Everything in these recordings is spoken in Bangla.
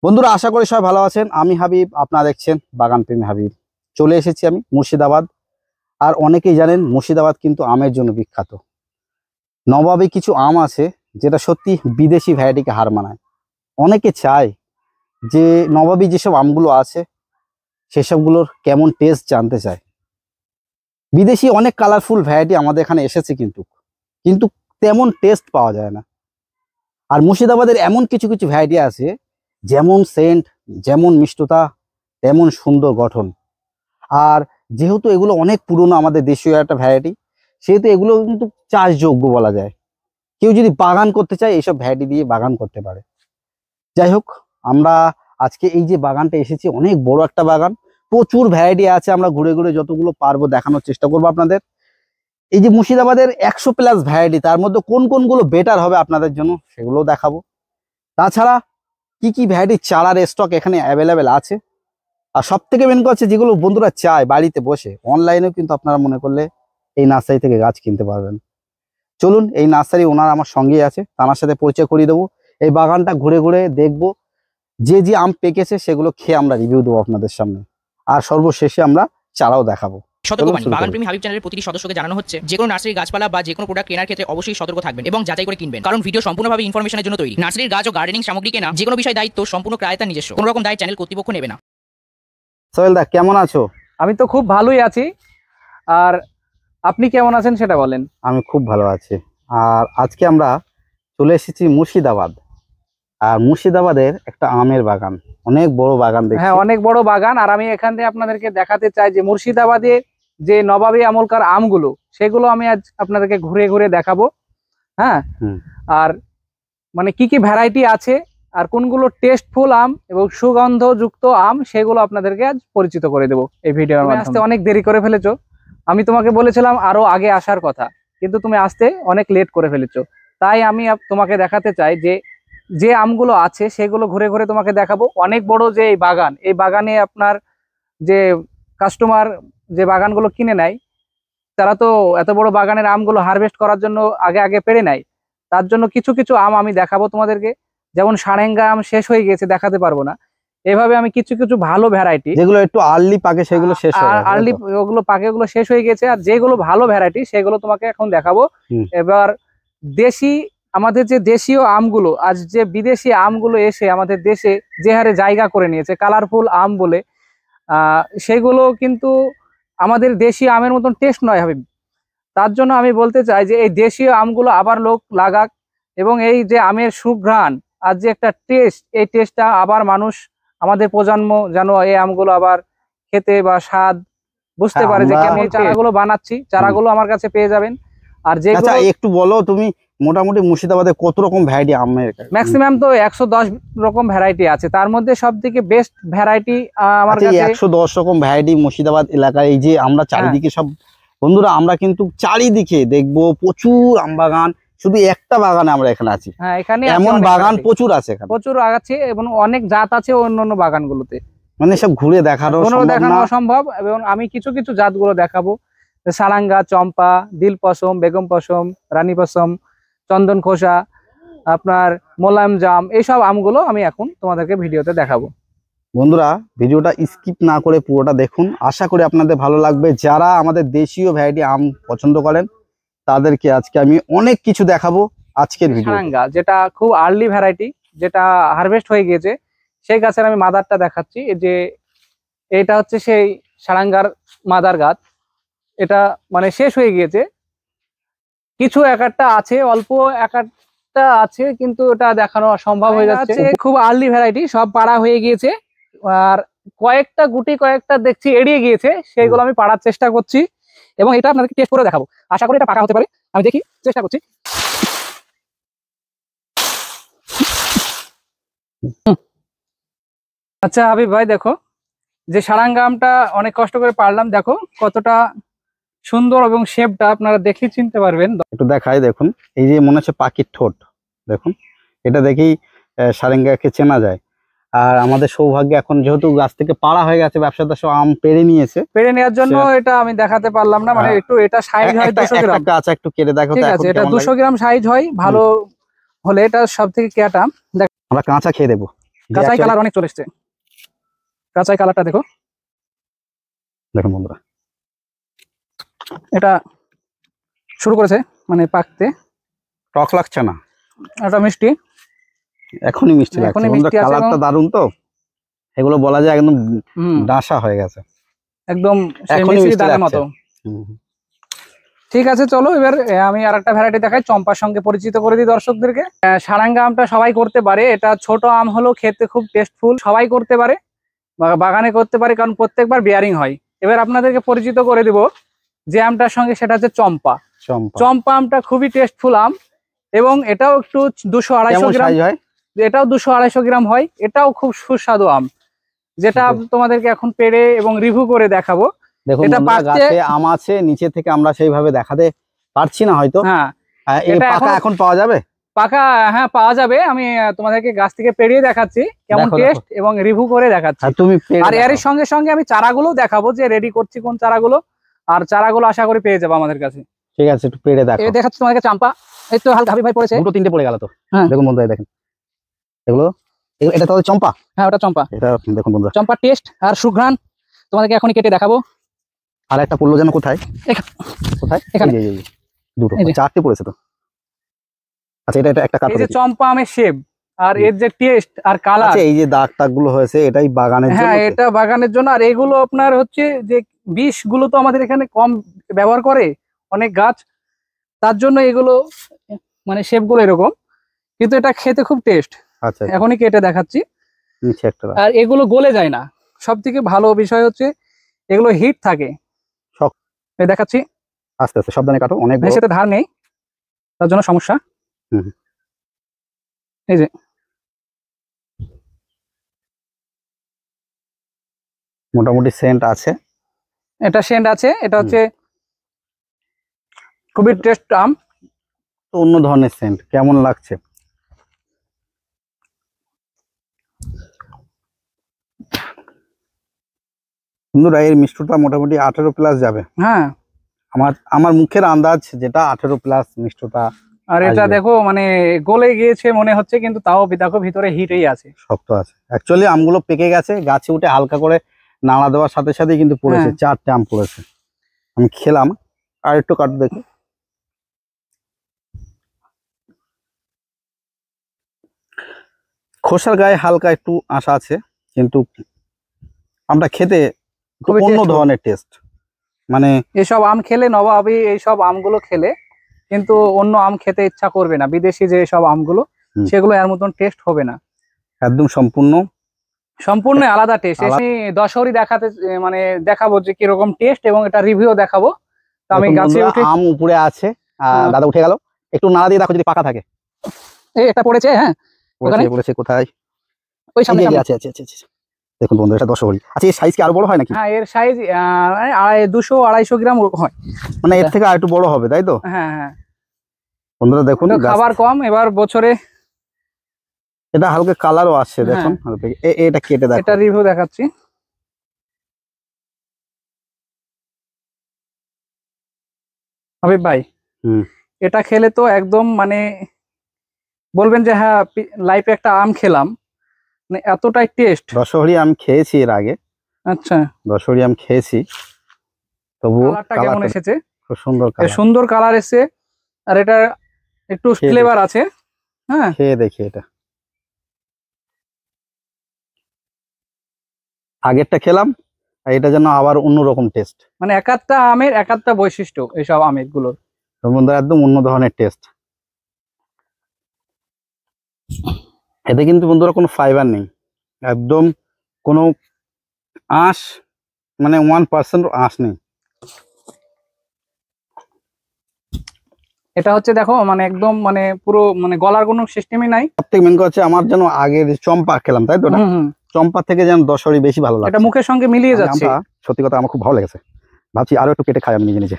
বন্ধুরা, আশা করি সবাই ভালো আছেন। আমি হাবিব, আপনারা দেখছেন বাগান প্রেমী হাবিব। চলে এসেছি আমি মুর্শিদাবাদ। আর অনেকেই জানেন মুর্শিদাবাদ কিন্তু আমের জন্য বিখ্যাত। নবাবী কিছু আম আছে যেটা সত্যি বিদেশি ভ্যারাইটিকে হার মানায়। অনেকে চায় যে নবাবী যেসব আমগুলো আছে সেসবগুলোর কেমন টেস্ট জানতে চায়। বিদেশি অনেক কালারফুল ভ্যারাইটি আমাদের এখানে এসেছে, কিন্তু কিন্তু তেমন টেস্ট পাওয়া যায় না। আর মুর্শিদাবাদের এমন কিছু কিছু ভ্যারাইটি আছে, যেমন সেন্ট, যেমন মিষ্টতা, তেমন সুন্দর গঠন। আর যেহেতু এগুলো অনেক পুরনো, আমাদের দেশীয় একটা ভ্যারাইটি, সেহেতু এগুলো কিন্তু চাষযোগ্য বলা যায়। কেউ যদি বাগান করতে চায় এইসব ভ্যারাইটি দিয়ে বাগান করতে পারে। যাই হোক, আমরা আজকে এই যে বাগানটা এসেছি, অনেক বড় একটা বাগান, প্রচুর ভ্যারাইটি আছে। আমরা ঘুরে ঘুরে যতগুলো পারবো দেখানোর চেষ্টা করবো আপনাদের। এই যে মুর্শিদাবাদের 100+ ভ্যারাইটি, তার মধ্যে কোন কোনগুলো বেটার হবে আপনাদের জন্য সেগুলোও দেখাবো। তাছাড়া কি কি ভ্যারাইটির চারার স্টক এখানে অ্যাভেলেবেল আছে। আর সব থেকে মেন কথা, যেগুলো বন্ধুরা চায় বাড়িতে বসে, অনলাইনেও কিন্তু আপনারা মনে করলে এই নার্সারি থেকে গাছ কিনতে পারবেন। চলুন, এই নার্সারি ওনার আমার সঙ্গেই আছে, তার সাথে পরিচয় করিয়ে দেবো। এই বাগানটা ঘুরে ঘুরে দেখবো, যে যে আম পেকেছে সেগুলো খেয়ে আমরা রিভিউ দেবো আপনাদের সামনে। আর সর্বশেষে আমরা চারাও দেখাবো। সতর্কবাণী, বাগান প্রেমী হাবিব চ্যানেলের প্রতিটি সদস্যকে জানানো হচ্ছে, যে কোনো নার্সারি গাছপালা বা যে কোনো প্রোডাক্ট কেনার ক্ষেত্রে অবশ্যই সতর্ক থাকবেন এবং যাচাই করে কিনবেন, কারণ ভিডিও সম্পূর্ণভাবে ইনফরমেশনের জন্য তৈরি। নার্সারির গাছ ও গার্ডেনিং সামগ্রী কেনা যে কোনো বিষয় দায়িত্ব সম্পূর্ণ ক্রেতার নিজস্ব, কোনো রকম দায় চ্যানেল কর্তৃপক্ষ নেবে না। সোহেল দা, কেমন আছো? আমি তো খুব ভালোই আছি। আর আপনি কেমন আছেন সেটা বলেন। আমি খুব ভালো আছি। আর আজকে আমরা চলে এসেছি মুর্শিদাবাদ। আর মুর্শিদাবাদের একটা আমের বাগান, অনেক বড় বাগান দেখছি। হ্যাঁ, অনেক বড় বাগান। আর আমি এখান থেকে আপনাদেরকে দেখাতে চাই যে মুর্শিদাবাদে যে নবাবী আমলকার আমগুলো, সেগুলো আমি আজ আপনাদেরকে ঘুরে ঘুরে দেখাবো। হ্যাঁ, আর মানে কি কি ভ্যারাইটি আছে আর কোনগুলো টেস্টফুল আম এবং সুগন্ধযুক্ত আম, সেগুলো আপনাদেরকে আজ পরিচিত করে দেবো এই ভিডিওর মাধ্যমে। আসতে অনেক দেরি করে ফেলেছো। আমি তোমাকে বলেছিলাম আরো আগে আসার কথা, কিন্তু তুমি আসতে অনেক লেট করে ফেলেছো। তাই আমি তোমাকে দেখাতে চাই যে যে আমগুলো আছে সেগুলো ঘুরে ঘুরে তোমাকে দেখাবো। অনেক বড় যে এই বাগান, এই বাগানে আপনার যে কাস্টমার যে বাগানগুলো কিনে নেয়, তারা তো এত বড় বাগানের আমগুলো হারভেস্ট করার জন্য আগে আগে পেরে নেয়। তার জন্য কিছু কিছু আম আমি দেখাবো তোমাদেরকে। যেমন সারেঙ্গা আম শেষ হয়ে গেছে, দেখাতে পারবো না। এভাবে আমি কিছু কিছু ভালো ভ্যারাইটি, যেগুলো একটু আর্লি পাকে সেগুলো শেষ হয়ে গেছে, আর্লি ওগুলো পাকে, ওগুলো শেষ হয়ে গেছে। আর যেগুলো ভালো ভ্যারাইটি সেগুলো তোমাকে এখন দেখাবো। এবার দেশি, আমাদের যে দেশীয় আমগুলো, আজ যে বিদেশি আমগুলো এসে আমাদের দেশে যে হারে জায়গা করে নিয়েছে কালারফুল আম বলে, সেগুলো কিন্তু আমাদের দেশীয় আমের মতন টেস্ট নয় হাবিব। তার জন্য আমি বলতে চাই যে এই দেশীয় আমগুলো আবার লোক লাগাক, এবং এই যে আমের সুঘ্রাণ আর যে একটা টেস্ট, এই টেস্টটা আবার মানুষ, আমাদের প্রজন্ম যেন এই আমগুলো আবার খেতে বা স্বাদ বুঝতে পারে। যে আমি চারাগুলো বানাচ্ছি, চারাগুলো আমার কাছে পেয়ে যাবেন। আর যে একটু বলো তুমি, মোটামুটি মুর্শিদাবাদে কত রকম ভ্যারাইটি আমের? ম্যাক্সিমাম তো 110 রকম ভ্যারাইটি আছে। তার মধ্যে সব থেকে বেস্ট ভ্যারাইটি আমার কাছে 110 রকম ভ্যারাইটি মুর্শিদাবাদ এলাকায়। এই যে আমরা চারিদিকে সব বন্ধুরা, আমরা কিন্তু চারিদিকে দেখবো প্রচুর আম বাগান। শুধু একটা বাগানে আমরা এখানে আছি। হ্যাঁ, এখানে এমন বাগান প্রচুর আছে, প্রচুর আছে এবং অনেক জাত আছে অন্যান্য বাগানগুলোতে। মানে সব ঘুরে দেখানো সম্ভব। এবং আমি কিছু কিছু জাতগুলো দেখাবো। সারাঙ্গা, চম্পা, দিল পশম, বেগম পশম, রানী পশম, চন্দন খোসা, আপনার মোলায়েম জাম, এইসব আমগুলো আমি এখন তোমাদেরকে ভিডিওতে দেখাবো। বন্ধুরা, ভিডিওটা স্কিপ না করে পুরোটা দেখুন, আশা করি আপনাদের ভালো লাগবে। যারা আমাদের দেশীয় ভ্যারাইটি আম পছন্দ করেন তাদেরকে আজকে আমি অনেক কিছু দেখাবো আজকের ভিডিও। সারাঙ্গা, যেটা খুব আর্লি ভ্যারাইটি, যেটা হারভেস্ট হয়ে গিয়েছে, সেই গাছের আমি মাদারটা দেখাচ্ছি। যে এটা হচ্ছে সেই সারাঙ্গার মাদার গাছ। এটা মানে শেষ হয়ে গিয়েছে, কিছু এক একটা আছে, অল্প এক একটা আছে, কিন্তু এটা দেখানো সম্ভব হয়ে যাচ্ছে। খুব আর্লি ভ্যারাইটি, সব পাড়া হয়ে গিয়েছে। আর কয়েকটা গুটি, কয়েকটা দেখছি এড়িয়ে গিয়েছে, সেইগুলো আমি পাড়ার চেষ্টা করছি এবং এটা আপনাদেরকে টেস্ট করে দেখাবো। আশা করি এটা পাকা হতে পারে, আমি দেখি, চেষ্টা করছি। আচ্ছা হাবিব ভাই, দেখো যে সারাঙ্গা আমটা অনেক কষ্ট করে পারলাম, দেখো কতটা সুন্দর এবং শেপটা আপনারা দেখে চিনতে পারবেন। একটু দেখাই, দেখুন এই যে মনে হচ্ছে পাখির ঠোঁট, দেখুন এটা দেখেই সারেঙ্গাকে চেনা যায়। আর আমাদের সৌভাগ্য, এখন যেহেতু গাছ থেকে পাড়া হয়ে গেছে, ব্যবসাদার সব আম পেড়ে নিয়েছে। পেড়ে নেওয়ার জন্য এটা আমি দেখাতে পারলাম না, মানে একটু এটা সাইজ হয় 200 গ্রাম। গাছ একটু কেটে দেখো, ঠিক আছে, এটা 200 গ্রাম সাইজ হয়, ভালো হলে এটা সব থেকে কেটা। আমরা কাঁচা খেয়ে দেবো, কাঁচাই actually- কালার অনেক চলে এসছে, কাঁচাই কালারটা দেখো। দেখুন বন্ধুরা, এটা শুরু করেছে মানে পাকতে, টক লাগছে না, এটা মিষ্টি, এখনই মিষ্টি লাগছে এখনই বন্ধুরা, মিষ্টি আছে কালারটা এবং- দারুণ তো, এগুলো বলা যায় একদম হুম ডাসা হয়ে গেছে। একদম সেই এখনই মিষ্টি মিষ্টি দানার লাগছে। মতো। ঠিক আছে, চলো এবার আমি আর একটা ভ্যারাইটি দেখাই, চম্পার সঙ্গে পরিচিত করে দিই দর্শকদেরকে। সারাঙ্গা আমটা সবাই করতে পারে, এটা ছোট আম হলো খেতে খুব টেস্টফুল, সবাই করতে পারে, বাগানে করতে পারে, কারণ প্রত্যেকবার বিয়ারিং হয়। এবার আপনাদেরকে পরিচিত করে দিব যে আমটার সঙ্গে, সেটা হচ্ছে চম্পা। চম্পা চম্পা আমটা খুবই টেস্টফুল আম, এবং এটাও একটু 200-250 কেমন গ্রাম, সাইজ হয়? এটাও 200-250 গ্রাম হয়। এটাও খুব সুস্বাদু আম, যেটা তোমাদেরকে এখন পেড়ে এবং রিভিউ করে দেখাবো। দেখুন এটা বন্ধুরা, পাকতে- গাছে আম আছে, নিচে থেকে আমরা সেইভাবে দেখাতে পারছি না হয়তো। হ্যাঁ এই এটা পাকা এখনো- এখন পাওয়া যাবে? পাকা, হ্যাঁ পাওয়া যাবে। আমি তোমাদেরকে গাছ থেকে পেড়িয়ে দেখাচ্ছি কেমন দেখো, টেস্ট, এবং রিভিউ করে দেখাচ্ছি। আর তুমি পেড়ে আর এর দেখাও। সঙ্গে সঙ্গে আমি চারাগুলো দেখাবো যে রেডি করছি কোন চারাগুলো, আর চারাগুলো আশা করি পেয়ে যাবো আমাদের কাছে। ঠিক আছে, একটু পেড়ে দেখো। এই দেখাচ্ছি তোমাদেরকে চাম্পা, এই তো হালকা হাবিব ভাই পড়েছে। দুটো তিনটে পড়ে গেল তো। হ্যাঁ। দেখুন বন্ধুরা, দেখেন এগুলো, এটা তাহলে চম্পা। হ্যাঁ ওটা চম্পা, এটা দেখুন বন্ধুরা, চম্পার টেস্ট আর সুঘ্রাণ তোমাদেরকে এখনই কেটে দেখাবো। আর একটা পড়লো যেন কোথায়? এখানে। কোথায়? এখানে। এই যে, দুটো, এই যে। চারটে পড়েছে তো। আচ্ছা, এটা একটা এই যে কাটতে। চম্পা আমের শেপ আর এর যে টেস্ট আর কালার, আচ্ছা, এই যে দাগ টাগ গুলো হয়েছে, এটাই বাগানের জন্য হ্যাঁ তো? এটা বাগানের জন্য। আর এগুলো আপনার হচ্ছে যে বিষ গুলো তো আমাদের এখানে কম ব্যবহার করে অনেক গাছ, তার জন্য এগুলো মানে শেপ গুলো এরকম, কিন্তু এটা খেতে খুব টেস্ট। আচ্ছা, এখনই কেটে দেখাচ্ছি। নিচে একটা দাগ। আর এগুলো গলে যায় না, সব থেকে ভালো বিষয় হচ্ছে এগুলো হিট থাকে। শক্ত। এই দেখাচ্ছি, আস্তে আস্তে সাবধানে কাটো, অনেক বড়। ভেসেতে ধার নেই, তার জন্য সমস্যা। হুম। এই যে মোটামুটি সেন্ট আছে। এটা সেন্ট আছে, এটা হচ্ছে খুবই টেস্ট আম। তো অন্য ধরনের সেন্ট, কেমন লাগছে? বন্ধুরা, এর মিষ্টতা মোটামুটি 18+ যাবে। হ্যাঁ আমার মুখের আন্দাজ যেটা 18+ মিষ্টতা। আর এটা আসবে। দেখো মানে গলে গিয়েছে মনে হচ্ছে, কিন্তু তাও দেখো ভিতরে হিটই আছে। শক্ত আছে। অ্যাকচুয়ালি আমগুলো পেকে গেছে, গাছে উঠে হালকা করে নাড়া দেওয়ার সাথে সাথে কিন্তু পড়েছে। হ্যাঁ। 4টে আম পড়েছে, আমি খেলাম। আর একটু কাটো দেখি। খোসার গায়ে হালকা একটু আশা আছে, কিন্তু আমটা খেতে একটু খুবই অন্য tasteful। ধরনের টেস্ট। মানে এসব আম খেলে, নবাবী এইসব আমগুলো খেলে কিন্তু অন্য আম খেতে ইচ্ছা করবে না, বিদেশি যে সব আমগুলো হুম। সেগুলো এর মতন টেস্ট হবে না, একদম সম্পূর্ণ সম্পূর্ণ আলাদা টেস্ট। আলাদা। আমি দশহরি দেখাতে মানে দেখাবো যে কিরকম টেস্ট, এবং এটা রিভিউ দেখাবো। তো আমি দেখুন গাছে বন্ধুরা, উঠে, আম উপরে আছে। হ্যাঁ। দাদা উঠে গেল, একটু নাড়া দিয়ে দেখো যদি পাকা থাকে। এটা পড়েছে, হ্যাঁ ওখানে? পড়েছে কোথায়? ওই সামনে এই যে, সামনে। আছে আছে আছে আছে। দেখুন বন্ধুরা, এটা 10 ভরি। আচ্ছা, এর সাইজ কি আরো বড় হয় নাকি? হ্যাঁ এর সাইজ 200-250 গ্রাম হয়। মানে এর থেকে আর একটু বড় হবে, তাই তো? হ্যাঁ হ্যাঁ, বন্ধুরা দেখুন, তো খাবার কম এবার বছরে। এটা হালকা কালারও আসছে, হ্যাঁ। দেখুন হালকা। এটা কেটে দেখো। এটা রিভিউ দেখাচ্ছি। হাবিব ভাই, হুম। এটা খেলে তো একদম মানে বলবেন যে হ্যাঁ লাইফে একটা আম খেলাম, মানে এতটাই টেস্ট। দশহরি আম খেয়েছি এর আগে, আচ্ছা, দশহরি আম খেয়েছি, তবুও কালারটা কেমন কালারটা এসেছে? খুব সুন্দর এর কালার। সুন্দর কালার এসেছে, আর এটা একটু খেয়ে ফ্লেভার আছে। হ্যাঁ খেয়ে দেখি এটা। আগেরটা খেলাম, আর এটা যেন আবার অন্যরকম টেস্ট। মানে এক একটা আমের এক একটা বৈশিষ্ট্য, এইসব আমের গুলোর। বন্ধুরা, একদম অন্য ধরনের টেস্ট। এতে কিন্তু বন্ধুরা কোনো ফাইবার নেই, একদম কোনো আঁশ, মানে 1% আঁশ নেই। এটা হচ্ছে দেখো মানে একদম মানে পুরো মানে গলার কোনো সিস্টেমই নাই। সব থেকে মেন কথা হচ্ছে, আমার যেন আগের চম্পা খেলাম, তাই তো? হুম, হুম। চম্পা থেকে যেন দশহরি বেশি ভালো লাগে। এটা মুখের সঙ্গে মিলিয়ে যাচ্ছে। আমটা সত্যি কথা আমার খুব ভালো লেগেছে, ভাবছি আরো একটু কেটে খাই আমি নিজে নিজে।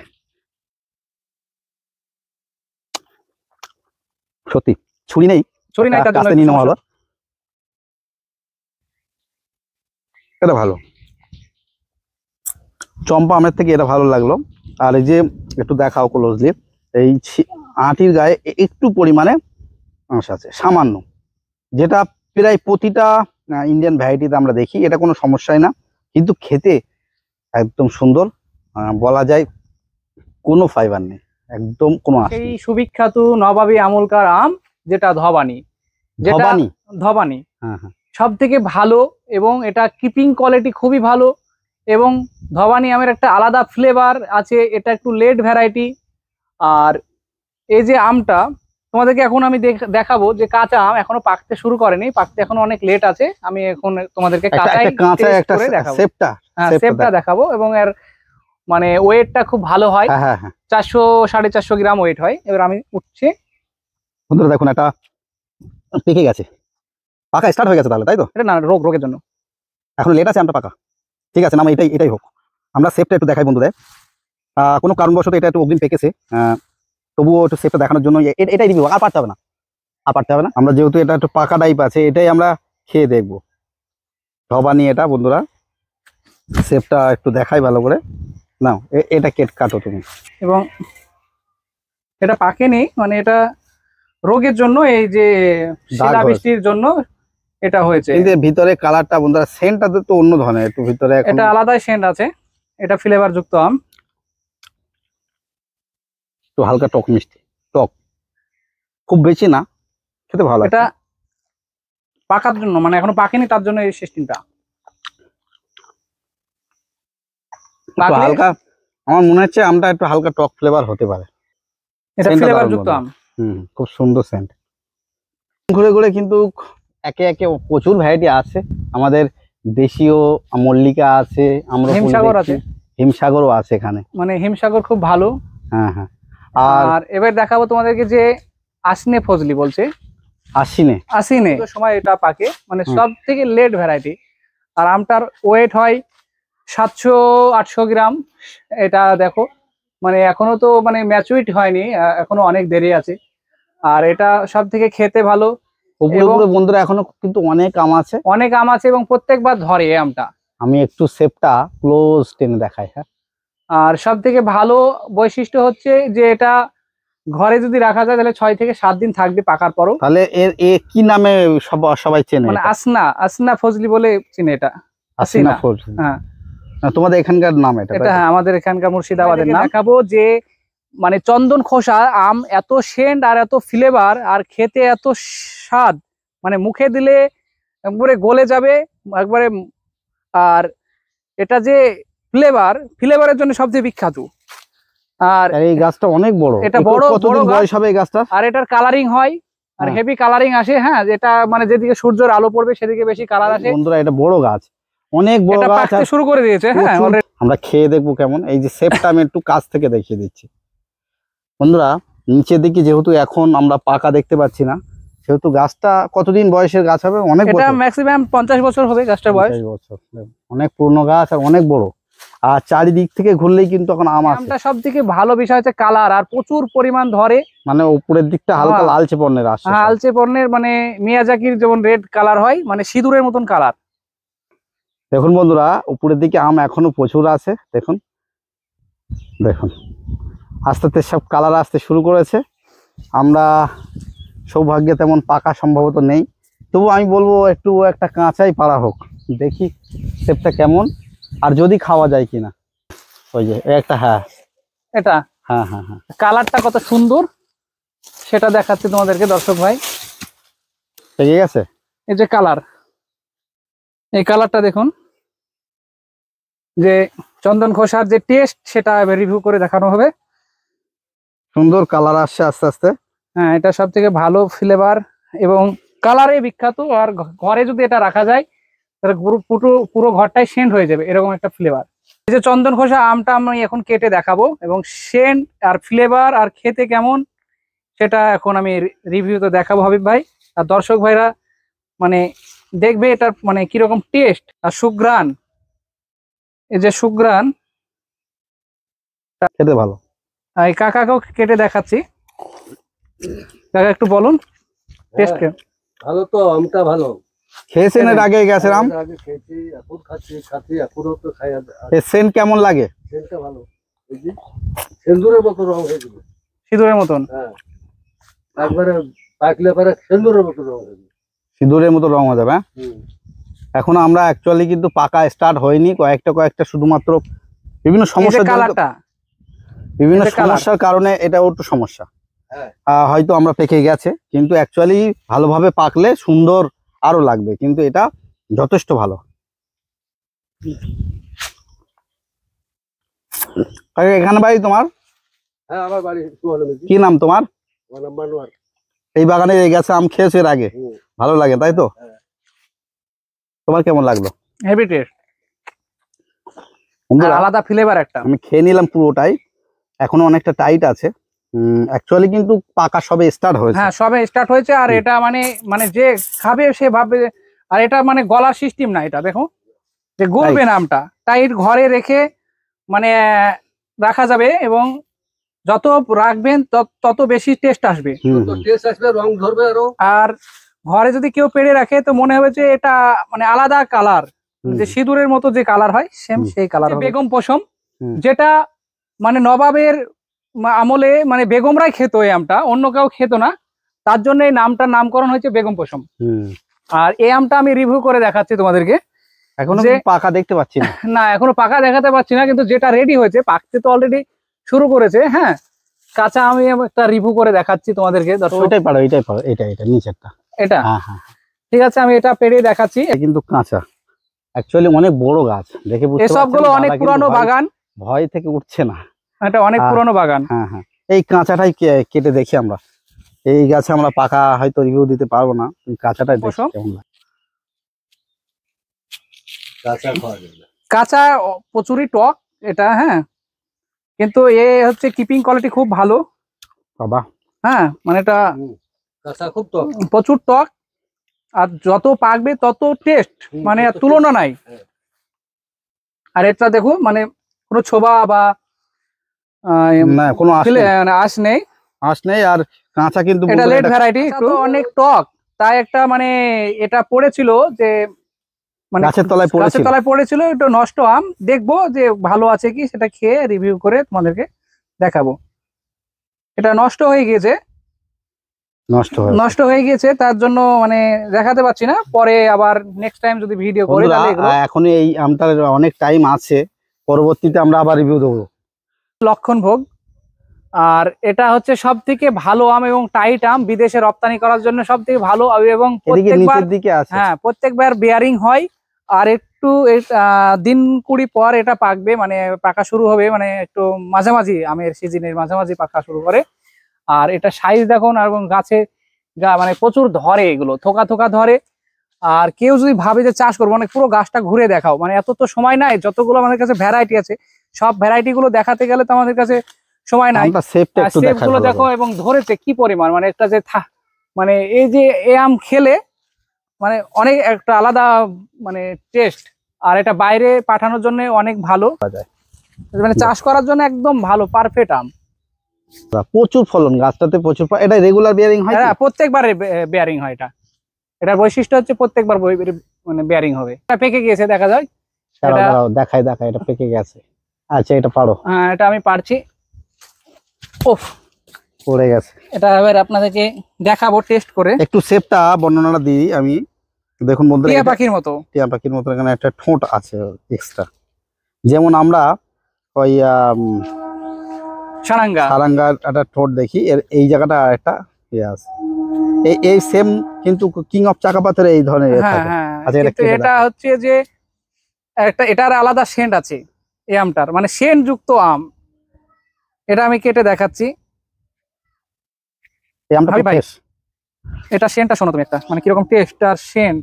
সত্যি ছুরি নেই, ছড়ি নাই, তার জন্য কাছে নিয়ে নেওয়া হলো। সমস্যা। এটা ভালো, চম্পা আমের থেকে এটা ভালো লাগলো। আর এই যে একটু দেখাও ক্লোজলি, এই আটির গায়ে একটু পরিমাণে আঁশ আছে, সামান্য, যেটা প্রায় প্রতিটা ইন্ডিয়ান ভ্যারাইটিতে আমরা দেখি, এটা কোনো সমস্যাই না, কিন্তু খেতে একদম সুন্দর, বলা যায় কোনো ফাইবার নেই, একদম কোনো আঁশ সেই নেই। সুবিখ্যাত নবাবী আমলকার আম যেটা ধবানী, যেটা ধবানী, ধবানী হ্যাঁ হ্যাঁ, সব থেকে ভালো, এবং এটা কিপিং কোয়ালিটি খুবই ভালো, এবং ধবানী আমের একটা আলাদা ফ্লেভার আছে, এটা একটু লেট ভ্যারাইটি। আর এই যে আমটা তোমাদেরকে এখন আমি দেখাবো, যে কাঁচা আম এখনো পাকতে শুরু করেনি, পাকতে এখন অনেক লেট আছে। আমি এখন তোমাদেরকে কাঁচাই কাঁচা taste একটা করে দেখাবো। সেপটা, হ্যাঁ, শেপটা দেখাবো, এবং এর মানে ওয়েটটা খুব ভালো হয়, হ্যাঁ হ্যাঁ হ্যাঁ। 400-450 গ্রাম ওয়েট হয়। এবার আমি উঠছি। বন্ধুরা দেখুন, এটা পেকে গেছে, পাকা স্টার্ট হয়ে গেছে তাহলে, তাই তো? এটা না, রোগের জন্য এখন লেট আছে আমটা পাকা, ঠিক আছে না, এটাই হোক। আমরা শেপটা একটু দেখাই বন্ধুদের, কোনো কারণবশত এটা একটু অগ্রিম পেকেছে, তবুও একটু শেপটা দেখানোর জন্য এটাই রিভিউ, আর পারতে হবে না, আমরা যেহেতু এটা একটু পাকা টাইপ আছে, এটাই আমরা খেয়ে দেখবো। ধবানী এটা বন্ধুরা, শেপটা একটু দেখাই ভালো করে, নাও এটা কাটো তুমি। এবং এটা পাকেনি, মানে এটা রোগের জন্য, এই যে শিলা বৃষ্টির জন্য এটা হয়েছে। কিন্তু এর ভিতরে কালারটা বন্ধুরা, সেন্টটা তো অন্য ধরনের, একটু ভিতরে এটা আলাদাই সেন্ট আছে, এটা ফ্লেভার যুক্ত আম, একটু হালকা টক মিষ্টি, টক খুব বেশি না, খেতে ভালো। এটা পাকার জন্য, মানে এখনো পাকেনি, তার জন্য এই সিস্টেমটা। হালকা, আমার মনে হচ্ছে আমটা একটু হালকা টক ফ্লেভার হতে পারে, এটা ফ্লেভার যুক্ত আম। খুব সুন্দর সেন্ট। ঘুরে ঘুরে কিন্তু একে একে প্রচুর ভ্যারাইটি আছে, আমাদের দেশীয় মল্লিকা আছে, আমরা হিমসাগর আছে, হিমসাগরও আছে এখানে, মানে হিমসাগর খুব ভালো। হ্যাঁ হ্যাঁ। আর এবার দেখাবো তোমাদেরকে যে আসনে ফজলি বলছে, আসিনে সময় এটা পাকে, মানে সব থেকে লেট ভ্যারাইটি। আর আমটার ওয়েট হয় 700-800 গ্রাম। এটা দেখো, মানে এখনো তো মানে ম্যাচুরিটি হয়নি, এখনো অনেক দেরি আছে। আর এটা সব থেকে খেতে ভালো, বন্ধুরা এখনো কিন্তু অনেক আম আছে, এবং প্রত্যেকবার ধরে এই আমটা। আমি একটু শেপটা ক্লোজ টেনে দেখাই, হ্যাঁ। আর সব থেকে ভালো বৈশিষ্ট্য হচ্ছে যে এটা ঘরে যদি রাখা যায় তাহলে 6 থেকে 7 দিন থাকবে পাকার পরও। তাহলে এর কি নামে সবাই চেনে? মানে আসনা ফজলি বলে চিনে এটা, আসিনা ফজলি। হ্যাঁ, তোমাদের এখানকার নাম এটা? হ্যাঁ, আমাদের এখানকার মুর্শিদাবাদের নাম। দেখাবো যে মানে চন্দন খোসা আম, এত সেন্ট আর এত ফ্লেভার, আর খেতে এত স্বাদ, মানে মুখে দিলে একবারে গলে যাবে একবারে। আর এটা যে ফ্লেভারের জন্য সবচেয়ে বিখ্যাত। আর এই গাছটা অনেক বড়, এটা বড় বয়স হবে এই গাছটা। আর এটার কালারিং হয়, আর হেভি কালারিং আসে। হ্যাঁ, যেটা মানে যেদিকে সূর্যের আলো পড়বে সেদিকে বেশি কালার আসে। বন্ধুরা এটা বড় গাছ, অনেক বড় গাছ, পাকতে শুরু করে দিয়েছে। হ্যাঁ, আমরা খেয়ে দেখবো কেমন। এই যে শেপটা আমি একটু কাছ থেকে দেখিয়ে দিচ্ছি বন্ধুরা, নিচের দিকে যেহেতু এখন আমরা পাকা দেখতে পাচ্ছি না, সেহেতু গাছটা কতদিন বয়সের গাছ হবে? অনেক বছর, এটা ম্যাক্সিমাম 50 বছর হবে গাছটার বয়স। 50 বছর, অনেক পুরনো গাছ আর অনেক বড়। আর চারিদিক থেকে ঘুরলেই কিন্তু এখন আম আছে। আমটা সব থেকে ভালো বিষয় হচ্ছে কালার, আর প্রচুর পরিমাণ ধরে, মানে উপরের দিকটা হালকা লালচে বর্ণের আসছে। হ্যাঁ, লালচে বর্ণের, মানে মিয়াজাকির যেমন রেড কালার হয়, মানে সিঁদুরের মতন কালার। দেখুন বন্ধুরা, উপরের দিকে আম এখনো প্রচুর আছে, দেখুন দেখুন, আস্তে আস্তে সব কালার আসতে শুরু করেছে। আমরা সৌভাগ্যে তেমন পাকা সম্ভবত নেই, তবু আমি বলবো একটু একটা কাঁচাই পাড়া হোক, দেখি শেপটা কেমন, আর যদি খাওয়া যায় কিনা। ওই যে একটা, হ্যাঁ এটা, হ্যাঁ হ্যাঁ হ্যাঁ, কালারটা কত সুন্দর সেটা দেখাচ্ছি তোমাদেরকে দর্শক ভাই। ঠিক আছে, এই যে কালার, এই কালারটা দেখুন, যে চন্দন খোসার যে টেস্ট সেটা রিভিউ করে দেখানো হবে। সুন্দর কালার আসছে আস্তে আস্তে। হ্যাঁ, এটা সব থেকে ভালো ফ্লেভার এবং কালারে বিখ্যাত। আর ঘরে যদি এটা রাখা যায় তাহলে পুরো ঘরটাই সেন্ট হয়ে যাবে, এরকম একটা ফ্লেভার। এই যে চন্দন খোসা আমটা আমি এখন কেটে দেখাবো, এবং সেন্ট আর ফ্লেভার আর খেতে কেমন সেটা এখন আমি রিভিউতে দেখাবো হাবিব ভাই। আর দর্শক ভাইরা মানে দেখবে এটার মানে কিরকম টেস্ট আর সুঘ্রাণ। এই যে সুঘ্রাণ, খেতে ভালো। এই কাকাকেও কেটে দেখাচ্ছি, কাকা একটু বলুন টেস্ট কেমন। ভালো তো, আমটা ভালো। খেয়েছেন এর আগে গাছের আম? আগে খেয়েছি, এখন খাচ্ছি এখনো তো খাই। এর সেন্ট কেমন লাগে? সেন্টটা ভালো, এই যে সেন্দুরের মতো রং হয়ে যাবে। সিঁদুরের মতন? হ্যাঁ, একবারে পাকলে পরে সেন্দুরের মতো রং হয়ে যাবে। সিঁদুরের মতো রং হয়ে যাবে। এখন আমরা অ্যাকচুয়ালি কিন্তু পাকা স্টার্ট হয়নি, কয়েকটা শুধুমাত্র বিভিন্ন সমস্যার জন্য, কালারটা বিভিন্ন এটা colour। সমস্যার কারণে এটাও একটু সমস্যা। হ্যাঁ। হয়তো আমরা পেকে গেছে, কিন্তু অ্যাকচুয়ালি ভালোভাবে পাকলে সুন্দর আরো লাগবে, কিন্তু এটা যথেষ্ট ভালো। এখানে বাড়ি তোমার? হ্যাঁ, আমার বাড়ি সুবর্ণমুখী। কি নাম তোমার? আমার নাম মানোয়ার। এই বাগানে এই গাছে আম খেয়েছো এর আগে? হুম। ভালো লাগে তাই তো? হ্যাঁ। তোমার কেমন লাগলো? হেভি টেস্ট, বন্ধুরা, আলাদা ফ্লেভার একটা। আমি খেয়ে নিলাম পুরোটাই, এখনো অনেকটা টাইট আছে। অ্যাকচুয়ালি কিন্তু পাকা সবে স্টার্ট হয়েছে। হ্যাঁ, সবে স্টার্ট হয়েছে। আর হুম। এটা মানে মানে যে খাবে সে ভাববে, আর এটা মানে গলার সিস্টেম না, এটা দেখো যে গলবে না আমটা, টাইট ঘরে রেখে মানে রাখা যাবে, এবং যত রাখবেন তত বেশি টেস্ট আসবে। হুম, তো টেস্ট আসবে, রং ধরবে আরো। আর ঘরে যদি কেউ পেড়ে রাখে তো মনে হবে যে এটা মানে আলাদা কালার, হুম। যে সিঁদুরের মতো যে কালার হয় সেম হুম। সেই কালার। বেগম পশম, হুম। যেটা মানে নবাবের আমলে মানে বেগমরাই খেত, এই আমটা অন্য কেউ খেত না, তার জন্য এই নামটার নামকরণ হয়েছে বেগম পশম। হুম। আর এই আমটা আমি রিভিউ করে দেখাচ্ছি তোমাদেরকে। এখনো যে- কিন্তু পাকা দেখতে পাচ্ছি না। না, এখনো পাকা দেখাতে পাচ্ছি না, কিন্তু যেটা রেডি হয়েছে পাকতে তো অলরেডি শুরু করেছে। হ্যাঁ, কাঁচা আমি একটা রিভিউ করে দেখাচ্ছি তোমাদেরকে দর্শক। ওইটাই পারো, এটা নিচেরটা। এটা হ্যাঁ, হ্যাঁ, ঠিক আছে, আমি এটা পেড়ে দেখাচ্ছি। এটা কিন্তু কাঁচা, অ্যাকচুয়ালি অনেক বড় গাছ, দেখে বুঝতে এসব পারছেন গুলো দাদা অনেক কিন্তু পুরানো বাগান, ভয় থেকে উঠছে না। এটা অনেক হ্যাঁ। পুরানো বাগান। হ্যাঁ, হ্যাঁ, এই কাঁচাটাই কেটে দেখি আমরা। এই গাছে আমরা পাকা হয়তো রিভিউ দিতে পারবো না, এই কাঁচাটাই দেখি পশম। কেমন লাগে। কাঁচা খাওয়া যাবে না। কাঁচা প্রচুরই টক এটা। হ্যাঁ, কিন্তু এ হচ্ছে কিপিং কোয়ালিটি খুব ভালো। বাবা, হ্যাঁ, মানে এটা কাঁচা খুব টক। প্রচুর টক, আর যত পাকবে তত টেস্ট, মানে আর তত তুলনা নাই। হ্যাঁ। আর এটা দেখো মানে কোনো ছোবা বা না কোনো আঁশ নেই। আঁশ নেই, আর কাঁচা কিন্তু এটা বন্ধুরা লেট এটা- ভ্যারাইটি, একটু অনেক টক, তাই একটা মানে এটা পড়েছিল যে মানে গাছের তলায় গাছের পড়েছিল। তলায় পড়েছিল, একটু নষ্ট আম, দেখবো যে ভালো আছে কি, সেটা খেয়ে রিভিউ করে তোমাদেরকে দেখাবো। এটা নষ্ট হয়ে গিয়েছে, নষ্ট হয়ে গিয়েছে, তার জন্য মানে দেখাতে পাচ্ছি না। পরে আবার নেক্সট টাইম যদি ভিডিও করি বন্ধুরা, তাহলে এগুলো। এখন এই আমটার অনেক টাইম আছে, পরবর্তীতে আমরা আবার রিভিউ দেবো। লক্ষণ ভোগ, আর এটা হচ্ছে সব থেকে ভালো আম এবং টাইট আম, বিদেশে রপ্তানি করার জন্য সব থেকে ভালো। এবং এদিকে প্রত্যেকবার নিচের দিকে আছে। হ্যাঁ, প্রত্যেকবার বেয়ারিং হয়, আর একটু দিন 20 পর এটা পাকবে, মানে পাকা শুরু হবে, মানে একটু মাঝামাঝি আমের সিজনের মাঝামাঝি পাকা শুরু করে। আর এটা সাইজ দেখুন, এবং গাছে মানে প্রচুর ধরে, এগুলো থোকা থোকা ধরে। আর কেউ যদি ভাবে যে চাষ করবো, মানে পুরো গাছটা ঘুরে দেখাও, মানে এত তো সময় নাই, যতগুলো আমাদের কাছে ভ্যারাইটি আছে সব ভ্যারাইটি গুলো দেখাতে গেলে তো আমাদের কাছে সময় নাই। আমটা শেপটা একটু শেপ দেখাই গুলো ভালো দেখো, করে। এবং ধরেছে কি পরিমাণ, মানে একটা যে মানে এই যে এ আম খেলে মানে অনেক একটা আলাদা মানে টেস্ট। আর এটা বাইরে পাঠানোর জন্য অনেক ভালো, মানে চাষ করার জন্য একদম ভালো, পারফেক্ট আম। প্রচুর ফলন গাছটাতে, প্রচুর এটা রেগুলার বিয়ারিং হয় কি? হ্যাঁ, প্রত্যেকবার বেয়ারিং হয় এটা। এটার বৈশিষ্ট্য হচ্ছে প্রত্যেকবার মানে বেয়ারিং হবে। এটা পেকে গিয়েছে, দেখা যায়। দাঁড়াও, এটা- দাঁড়াও, দেখাই এটা পেকে গেছে। আচ্ছা, এটা পারো। হ্যাঁ, এটা আমি পারছি। ওফ, পড়ে গেছে। এটা এবার আপনাদেরকে দেখাবো টেস্ট করে। একটু শেপটা বর্ণনাটা দিই আমি। দেখুন বন্ধুরা, টিয়া এটা পাখির মতো। টিয়া পাখির মতো এখানে একটা ঠোঁট আছে এক্সট্রা, যেমন আমরা ওই সারাঙ্গা। সারাঙ্গার একটা ঠোঁট দেখি, এর এই জায়গাটা একটা ইয়ে আছে। এই সেম কিন্তু কিং অফ চাকাপাতের এই ধরনের ইয়ে হ্যাঁ, থাকে। হ্যাঁ, আচ্ছা, এটা কিন্তু কেটে এটা দেখাও। হচ্ছে যে এটার আলাদা সেন্ট আছে, এই আমটার মানে সেন্ট যুক্ত আম। এটা আমি কেটে দেখাচ্ছি। এই আমটা ভাই, খুব fresh। এটা সেন্টটা শোনো তুমি একটা, মানে কিরকম টেস্ট আর সেন্ট,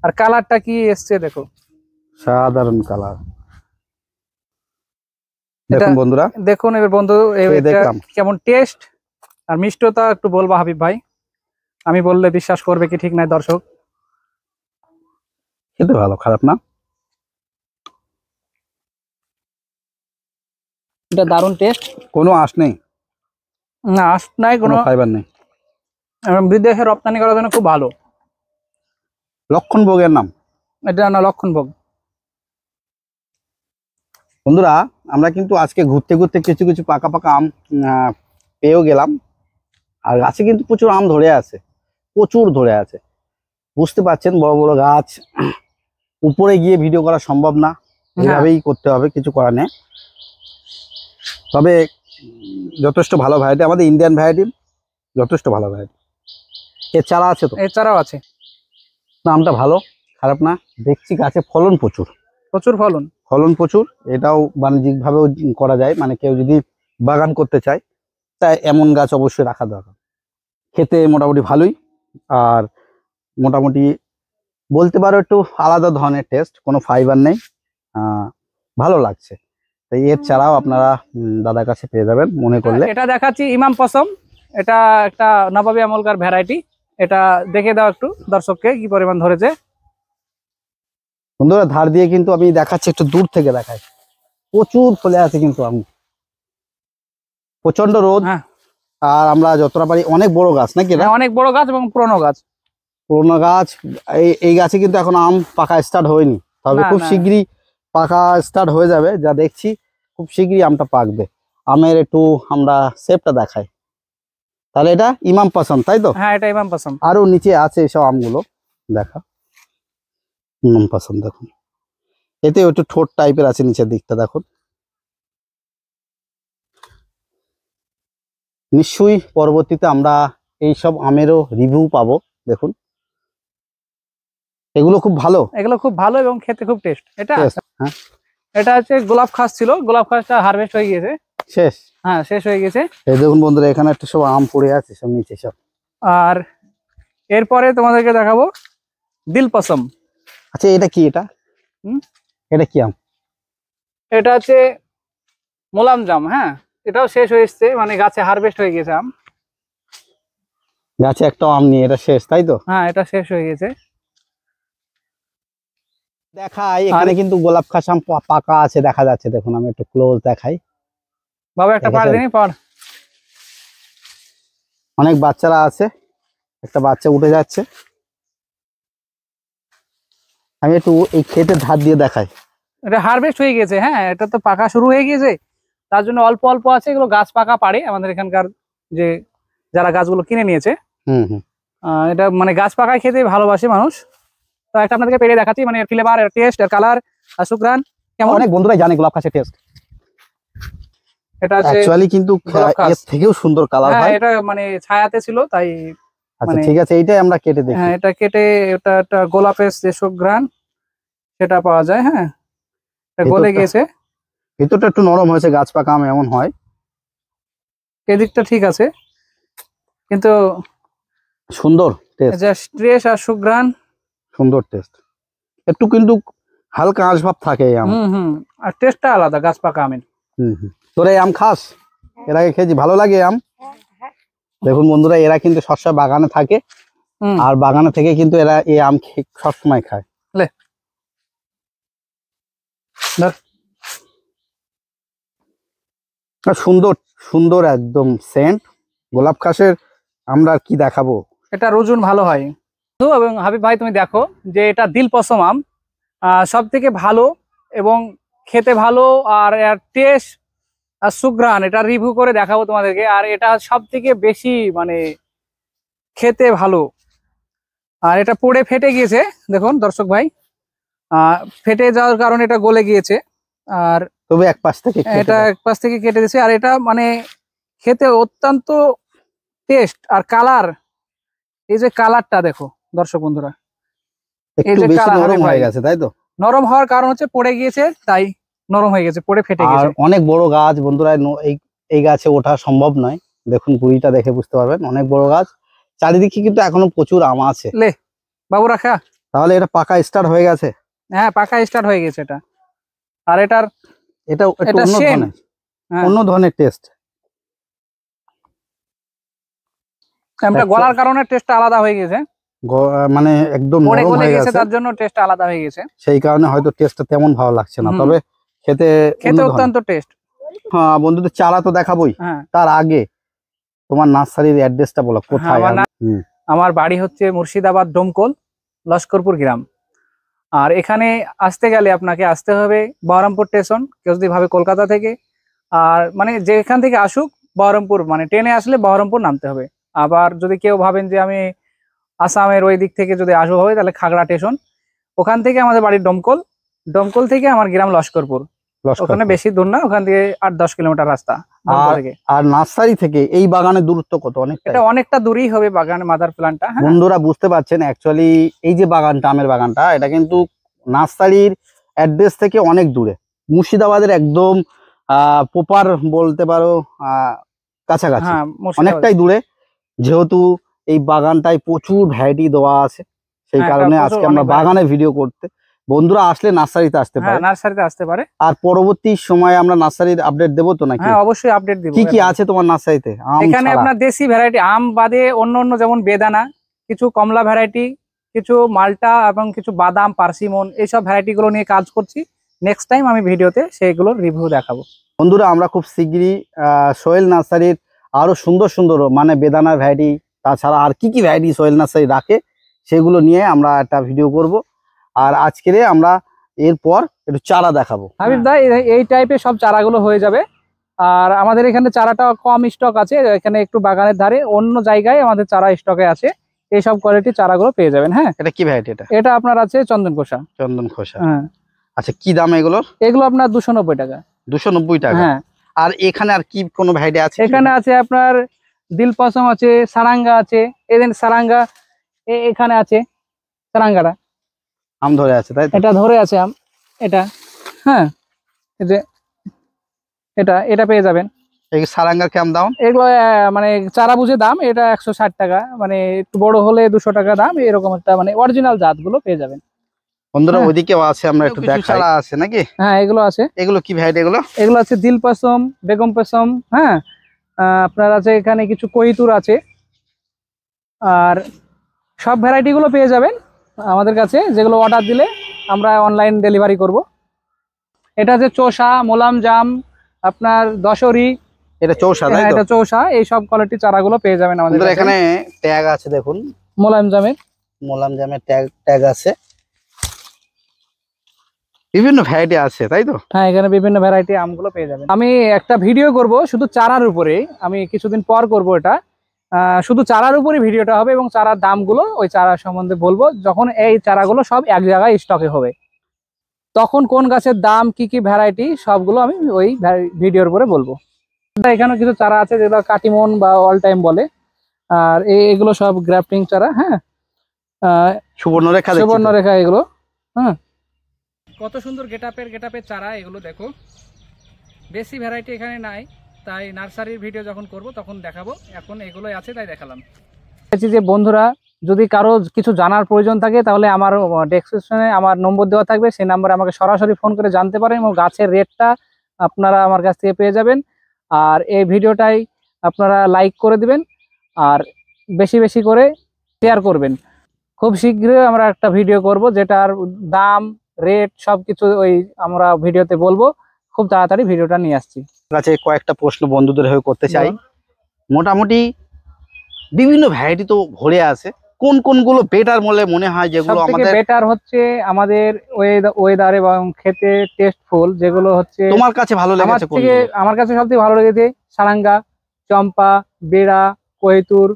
আর কালারটা কি এসছে দেখো। সাধারণ কালার দেখুন বন্ধুরা। দেখুন এবার বন্ধু, এই দেখলাম। কেমন টেস্ট আর মিষ্টতা একটু বলবা হাবিব ভাই, আমি বললে বিশ্বাস করবে কি ঠিক নাই দর্শক। খেতে ভালো, খারাপ না। এটা দারুণ টেস্ট, কোনো আঁশ নেই, না আঁশ নাই কোনো কোনো, ফাইবার নেই। এবং বিদেশে রপ্তানি করার জন্য খুব ভালো। লক্ষণ ভোগের নাম। এটা না লক্ষণ ভোগ। বন্ধুরা, আমরা কিন্তু আজকে ঘুরতে ঘুরতে কিছু কিছু পাকা পাকা আম পেয়েও গেলাম, আর গাছে কিন্তু প্রচুর আম ধরে আছে, প্রচুর ধরে আছে। বুঝতে পারছেন, বড় বড় গাছ, উপরে গিয়ে ভিডিও করা সম্ভব না, এইভাবেই করতে হবে, কিছু করার নেই। তবে যথেষ্ট ভালো ভ্যারাইটি, আমাদের ইন্ডিয়ান ভ্যারাইটি, যথেষ্ট ভালো ভ্যারাইটি। এর চারা আছে তো? এর চারাও আছে। নামটা ভালো, খারাপ না। দেখছি গাছে ফলন প্রচুর, প্রচুর ফলন। ফলন প্রচুর। এটাও বাণিজ্যিকভাবেও করা যায়, মানে কেউ যদি বাগান করতে চায় তাই এমন গাছ অবশ্যই রাখা দরকার। খেতে মোটামুটি ভালোই, আর মোটামুটি বলতে পারো একটু আলাদা ধরনের টেস্ট, কোনো ফাইবার নেই, ভালো লাগছে। তাই এর চারাও আপনারা দাদার কাছে পেয়ে যাবেন মনে করলে। এটা দেখাচ্ছি ইমাম পশম, এটা একটা নবাবী আমলকার ভ্যারাইটি। এটা দেখে দাও একটু দর্শককে কি পরিমাণ ধরেছে। বন্ধুরা ধার দিয়ে কিন্তু আমি দেখাচ্ছি, একটু দূর থেকে দেখাই। প্রচুর ফলে আছে কিন্তু আম, প্রচন্ড রোদ। হ্যাঁ। আর আমরা যতটা পারি, অনেক বড় গাছ নাকি এটা? অনেক বড় গাছ এবং পুরনো গাছ। পুরোনো গাছ। এই গাছে কিন্তু এখন আম পাকা স্টার্ট হয়নি, তবে না, খুব না। শিগগিরই পাকা স্টার্ট হয়ে যাবে, যা দেখছি খুব শিগগিরই আমটা পাকবে। আমের একটু আমরা শেপটা দেখাই। তাহলে এটা ইমাম পছন্দ, তাই তো? হ্যাঁ, এটা ইমাম পছন্দ। আরো নিচে আছে এসব আমগুলো, দেখা। ইমাম পছন্দ দেখুন, এতে একটু ঠোঁট টাইপের আছে নিচের দিকটা, দেখুন। নিশ্চয়ই পরবর্তীতে আমরা এইসব আমেরও রিভিউ পাবো। দেখুন এগুলো খুব ভালো, এগুলো খুব ভালো এবং খেতে খুব টেস্ট। এটা Taste, হ্যাঁ। এটা হচ্ছে গোলাপ খাস ছিল, গোলাপ খাসটা হারভেস্ট হয়ে গিয়েছে। শেষ। হ্যাঁ, শেষ হয়ে গেছে। এই দেখুন বন্ধুরা, এখানে একটা সব আম পড়ে আছে সব নিচে সব। আর এরপরে তোমাদেরকে দেখাবো দিল পশম। আচ্ছা এটা কি? এটা এটা কি আম? এটা হচ্ছে মোলাম জাম। হ্যাঁ, এটাও শেষ হয়ে এসছে, মানে গাছে হারভেস্ট হয়ে গেছে আম। গাছে একটা আম নিয়ে এটা শেষ, তাই তো? হ্যাঁ, এটা শেষ হয়ে গেছে। দেখাই এখানে কিন্তু গোলাপ খাস আম পাকা আছে, দেখা যাচ্ছে। দেখুন আমি একটু ক্লোজ দেখাই। বাবা একটা পার দিনই পার। অনেক বাচ্চারা আছে, একটা বাচ্চা উঠে যাচ্ছে। আমি একটু এই ক্ষেতের ধার দিয়ে দেখাই। এটা হারভেস্ট হয়ে গেছে। হ্যাঁ, এটা তো পাকা শুরু হয়ে গেছে, তার জন্য অল্প অল্প আছে। এগুলো গাছ পাকা পারে আমাদের এখানকার, যে যারা গাছগুলো কিনে নিয়েছে। হুম হুম। এটা মানে গাছ পাকায় খেতে ভালোবাসে মানুষ। তো একটা আপনাদেরকে পেরে দেখাচ্ছি, মানে ফ্লেভার, এর টেস্ট, এর কালার, আর সুগ্রান কেমন। অনেক বন্ধুরাই জানে গোলাপ খাসের টেস্ট। এটা হচ্ছে অ্যাকচুয়ালি কিন্তু গোলাপ খাস। এর থেকেও সুন্দর কালার হ্যাঁ, হয়। এটা মানে ছায়াতে ছিল তাই। আচ্ছা মানে- ঠিক আছে, এইটাই আমরা কেটে দেখি। হ্যাঁ, এটা কেটে এটা একটা গোলাপের যে সুগ্রান সেটা পাওয়া যায়। হ্যাঁ, এটা গলে ভিতরটা- গেছে, ভিতরটা একটু নরম হয়েছে, গাছ পাকা আম এমন হয়। এদিকটা ঠিক আছে, কিন্তু সুন্দর টেস্ট, যে স্ট্রেস আর সুগ্রান। সুন্দর টেস্ট। একটু কিন্তু হালকা আঁশভাব থাকে এই আম। হুম। আর টেস্টটা আলাদা গাছ পাকা আমের। হুম। তোরা এই আম খাস? এর আগে খেয়েছি, ভালো লাগে এই আম। দেখুন বন্ধুরা, এরা কিন্তু সবসময় বাগানে থাকে, হুম। আর বাগানে থেকে কিন্তু এরা এই আম সবসময় খায়। লে ধর। আর সুন্দর সুন্দর একদম সেন্ট। গোলাপ খাসের আমরা আর কি দেখাবো। এটা রোজুন ভালো হয়। তো এবং হাবিব ভাই তুমি দেখো যে এটা দিল পশম আম সব থেকে ভালো এবং খেতে ভালো, আর এর টেস্ট আর সুঘ্রাণ এটা রিভিউ করে দেখাবো তোমাদেরকে। আর এটা সব থেকে বেশি মানে খেতে ভালো। আর এটা পড়ে ফেটে গিয়েছে, দেখুন দর্শক ভাই, ফেটে যাওয়ার কারণে এটা গলে গিয়েছে। আর তবে এক পাশ থেকে খেতে এটা দাও। এক পাশ থেকে কেটে দিয়েছে। আর এটা মানে খেতে অত্যন্ত টেস্ট আর কালার। এই যে কালারটা দেখো দর্শক বন্ধুরা, এই একটু যে বেশি কালার, নরম আরে হয়ে ভাই। গেছে, তাই তো? নরম হওয়ার কারণ হচ্ছে পড়ে গিয়েছে, তাই নরম হয়ে গেছে, পড়ে ফেটে আর গেছে। অনেক বড় গাছ বন্ধুরা, এই গাছে ওঠা সম্ভব নয়। দেখুন গুড়িটা দেখে বুঝতে পারবেন, অনেক বড় গাছ। চারিদিকে কিন্তু এখনো প্রচুর আম আছে। লে বাবু রাখা। তাহলে এটা পাকা স্টার্ট হয়ে গেছে। হ্যাঁ, পাকা স্টার্ট হয়ে গেছে এটা। আর এটার এটা একটু এটা অন্য সেম। ধরনের, হ্যাঁ, অন্য ধরনের টেস্ট। আমটা গলার কারণে টেস্টটা আলাদা হয়ে গেছে, মানে একদম পড়ে নরম গলে হয়ে গেছে, গেছে, তার জন্য টেস্টটা আলাদা হয়ে গেছে। সেই কারণে হয়তো টেস্টটা তেমন ভালো লাগছে না। হুম। তবে খেতে খেতে অন্য ধরনের। অত্যন্ত টেস্ট। হ্যাঁ বন্ধুদের চারা তো দেখাবোই, হ্যাঁ, তার আগে তোমার নার্সারির অ্যাড্রেসটা বলো, কোথায়? আমার আমার বাড়ি হচ্ছে মুর্শিদাবাদ ডোমকল, লস্করপুর গ্রাম। আর এখানে আসতে গেলে আপনাকে আসতে হবে বহরমপুর স্টেশন, কেউ যদি ভাবে কলকাতা থেকে। আর মানে যেখান থেকে আসুক বহরমপুর, মানে ট্রেনে আসলে বহরমপুর নামতে হবে। আবার যদি কেউ ভাবেন যে আমি আসামের ওই দিক থেকে যদি আসবো হবে, তাহলে খাগড়া স্টেশন। ওখান থেকে আমাদের বাড়ি দমকল, দমকল থেকে আমার গ্রাম লস্করপুর। ওখানে বেশি দূর না, ওখান থেকে 8-10 কিলোমিটার রাস্তা দমকল থেকে। আর নার্সারি থেকে এই বাগানের দূরত্ব কত? এটা অনেকটা দূরেই হবে বাগান, মাদার প্ল্যান্টটা। বন্ধুরা বুঝতে পারছেন, অ্যাকচুয়ালি এই যে বাগানটা, আমের বাগানটা, এটা কিন্তু নার্সারির অ্যাড্রেস থেকে অনেক দূরে, মুর্শিদাবাদের একদম প্রপার বলতে পারো কাছাকাছি, অনেকটাই দূরে। যেহেতু এই বাগানটায় প্রচুর ভ্যারাইটি দেওয়া আছে, সেই কারণে আজকে আমরা বাগানে ভিডিও করতে, বন্ধুরা আসলে নার্সারিতে আসতে পারে, নার্সারিতে আসতে পারে। আর পরবর্তী সময় আমরা নার্সারির আপডেট দেবো তো নাকি? হ্যাঁ, অবশ্যই আপডেট দেব। কি কি আছে তোমার নার্সারিতে? এখানে আপনার দেশি ভ্যারাইটি আম বাদে অন্য অন্য, যেমন বেদানা, কিছু কমলা ভ্যারাইটি, কিছু মালটা এবং কিছু বাদাম, পার্সিমন, এইসব ভ্যারাইটি গুলো নিয়ে কাজ করছি। নেক্সট টাইম আমি ভিডিওতে সেইগুলোর রিভিউ দেখাবো। বন্ধুরা আমরা খুব শীঘ্রই সোহেল নার্সারির আরো সুন্দর সুন্দর মানে বেদানার ভ্যারাইটি, তাছাড়া আর কি কি ভ্যারাইটি সোহেল নার্সারি রাখে সেগুলো নিয়ে আমরা একটা ভিডিও করব। আর আজকে আমরা এরপর একটু চারা দেখাবো। হাবিব দা, এই টাইপের সব চারাগুলো হয়ে যাবে। আর আমাদের এখানে চারাটা কম স্টক আছে, এখানে একটু বাগানের ধারে, অন্য জায়গায় আমাদের চারা স্টকে আছে। এইসব কোয়ালিটির চারাগুলো পেয়ে যাবেন। হ্যাঁ, এটা কি ভ্যারাইটি? এটা আপনার আছে চন্দন কোষা। চন্দন খোসা। হ্যাঁ। আচ্ছা, কি দাম এগুলোর? এগুলো আপনার 290 টাকা। 290 টাকা। হ্যাঁ। আর এখানে আর কি কোনো ভ্যারাইটি আছে? এখানে আছে আপনার দিলপসম আছে, সারাঙ্গা আছে। এদিন সারাঙ্গা এখানে আছে, সারাঙ্গাটা আম ধরে আছে, তাই তো? এটা ধরে আছে আম, এটা। হ্যাঁ, এই যে এটা পেয়ে যাবেন। এই সারাঙ্গার কেমন দাম? এগুলো মানে চারা বুঝে দাম, এটা 160 টাকা, মানে একটু বড় হলে 200 টাকা দাম, এরকম একটা মানে অরিজিনাল জাতগুলো পেয়ে যাবেন। বন্ধুরা ওইদিকেও আছে, আমরা একটু দেখাই। চারা আছে নাকি? হ্যাঁ, এগুলো আছে। এগুলো কি ভ্যারাইটি? এগুলো আছে দিলপসম, বেগম পসম। হ্যাঁ, আপনার আছে এখানে কিছু কৈতুর আছে। আর সব ভ্যারাইটি গুলো পেয়ে যাবেন আমাদের কাছে, যেগুলো অর্ডার দিলে আমরা অনলাইন ডেলিভারি করব। এটা আছে চোষা, মোলাম জাম, আপনার দশরি, এটা চৌষা, তাই তো? এটা চৌষা। এই সব কোয়ালিটি চারাগুলো পেয়ে যাবেন আমাদের কাছে। এখানে ট্যাগ আছে দেখুন, মোলাম জামের ট্যাগ আছে, বিভিন্ন ভ্যারাইটি আছে, তাই তো? হ্যাঁ, এখানে বিভিন্ন ভ্যারাইটি আমগুলো পেয়ে যাবেন। আমি একটা ভিডিও করব শুধু চারার উপরে, আমি কিছুদিন পর করব এটা। শুধু চারার উপরে ভিডিওটা হবে এবং চারার দামগুলো, ওই চারা সম্বন্ধে বলবো। যখন এই চারাগুলো সব এক জায়গায় স্টকে হবে, তখন কোন গাছের দাম, কি কি ভ্যারাইটি, সবগুলো আমি ওই ভিডিওর উপরে বলবো। এখানে কিছু চারা আছে যেগুলো কাটিমন বা অল টাইম বলে। আর এগুলো সব গ্রাফটিং চারা। হ্যাঁ, সুবর্ণরেখা এগুলো। হ্যাঁ, কত সুন্দর গেটআপের চারা এগুলো দেখো। বেশি ভ্যারাইটি এখানে নাই, তাই নার্সারির ভিডিও যখন করব তখন দেখাবো। এখন এগুলোই আছে তাই দেখালাম। যে বন্ধুরা, যদি কারো কিছু জানার প্রয়োজন থাকে তাহলে আমার ডেসক্রিপশনে আমার নম্বর দেওয়া থাকবে, সেই নম্বরে আমাকে সরাসরি ফোন করে জানতে পারেন এবং গাছের রেটটা আপনারা আমার কাছ থেকে পেয়ে যাবেন। আর এই ভিডিওটাই আপনারা লাইক করে দিবেন আর বেশি বেশি করে শেয়ার করবেন। খুব শীঘ্রই আমরা একটা ভিডিও করব, যেটার দাম, রেট সবকিছু ওই আমরা ভিডিওতে বলবো। খুব তাড়াতাড়ি ভিডিওটা নিয়ে আসছি। কাছে কয়েকটা প্রশ্ন বন্ধুদের হয়ে করতে চাই। মোটামুটি বিভিন্ন ভ্যারাইটি তো ভরে আছে, কোন কোনগুলো বেটার বলে মনে হয়? যেগুলো আমাদের বেটার হচ্ছে আমাদের ওয়েদার এবং খেতে টেস্টফুল, যেগুলো হচ্ছে তোমার কাছে ভালো লেগেছে? আমার কাছে সবথেকে ভালো লেগেছে সারাঙ্গা, চম্পা, বেড়া, কৈতুর,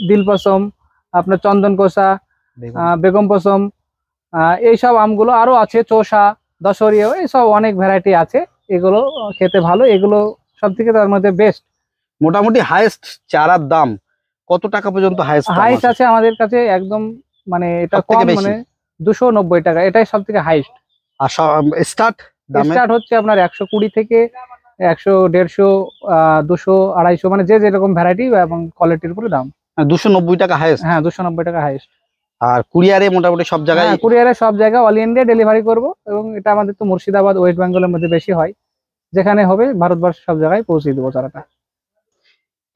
দিলপসম, আপনার চন্দন কোষা, বেগম পসম, এইসব আমগুলো। আরো আছে চোষা, দশরিয়া, এইসব অনেক ভ্যারাইটি আছে। এগুলো খেতে ভালো, এগুলো সব থেকে তার মধ্যে বেস্ট। মোটামুটি হাইয়েস্ট চারার দাম কত টাকা পর্যন্ত? হাইস্ট আছে আমাদের কাছে একদম, মানে এটা কম, মানে 290 টাকা, এটাই সব থেকে হাইস্ট। আর স্টার্ট হচ্ছে আপনার 120 থেকে 100, 150, 200, 250, মানে যে যেরকম ভ্যারাইটি এবং কোয়ালিটির উপরে দাম। 290 টাকা হাইস্ট? হ্যাঁ, 290 টাকা হাইস্ট। আর কুরিয়ারে মোটামুটি সব জায়গায়? কুরিয়ারে সব জায়গায় অল ইন্ডিয়া ডেলিভারি করব। এবং এটা আমাদের তো মুর্শিদাবাদ, ওয়েস্ট বেঙ্গলের মধ্যে বেশি হয়, যেখানে হবে ভারতবর্ষের সব জায়গায় পৌঁছে দেবো চারাটা।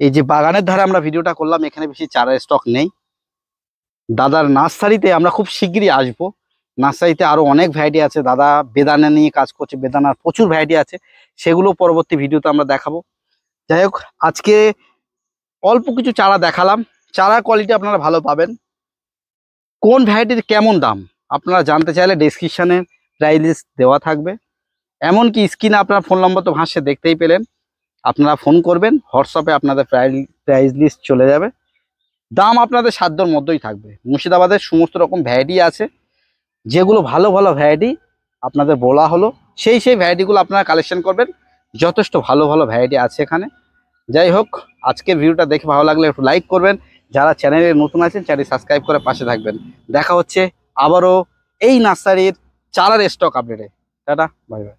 এই যে বাগানের ধারে আমরা ভিডিওটা করলাম, এখানে বেশি চারা স্টক নেই। দাদার নার্সারিতে আমরা খুব শিগগিরই আসবো। নার্সারিতে আরো অনেক ভ্যারাইটি আছে, দাদা বেদানা নিয়ে কাজ করছে, বেদানার প্রচুর ভ্যারাইটি আছে, সেগুলো পরবর্তী ভিডিওতে আমরা দেখাবো। যাই হোক, আজকে অল্প কিছু চারা দেখালাম। চারা কোয়ালিটি আপনারা ভালো পাবেন। কোন ভ্যারাইটির কেমন দাম আপনারা জানতে চাইলে ডেসক্রিপশনে প্রাইস লিস্ট দেওয়া থাকবে, এমনকি স্ক্রিনে আপনার ফোন নম্বর তো ভাসছে, দেখতেই পেলেন। আপনারা ফোন করবেন, হোয়াটসঅ্যাপে আপনাদের প্রাইস লিস্ট চলে যাবে। দাম আপনাদের সাধ্যর মধ্যেই থাকবে। মুর্শিদাবাদের সমস্ত রকম ভ্যারাইটি আছে, যেগুলো ভালো ভালো ভ্যারাইটি আপনাদের বলা হলো, সেই ভ্যারাইটিগুলো আপনারা কালেকশন করবেন। যথেষ্ট ভালো ভালো ভ্যারাইটি আছে এখানে। যাই হোক, আজকের ভিডিওটা দেখে ভালো লাগলে একটু লাইক করবেন, যারা চ্যানেলে নতুন আছেন চ্যানেল সাবস্ক্রাইব করে পাশে থাকবেন। দেখা হচ্ছে আবারও এই নার্সারির চারার স্টক আপডেটে। Tata, bye bye.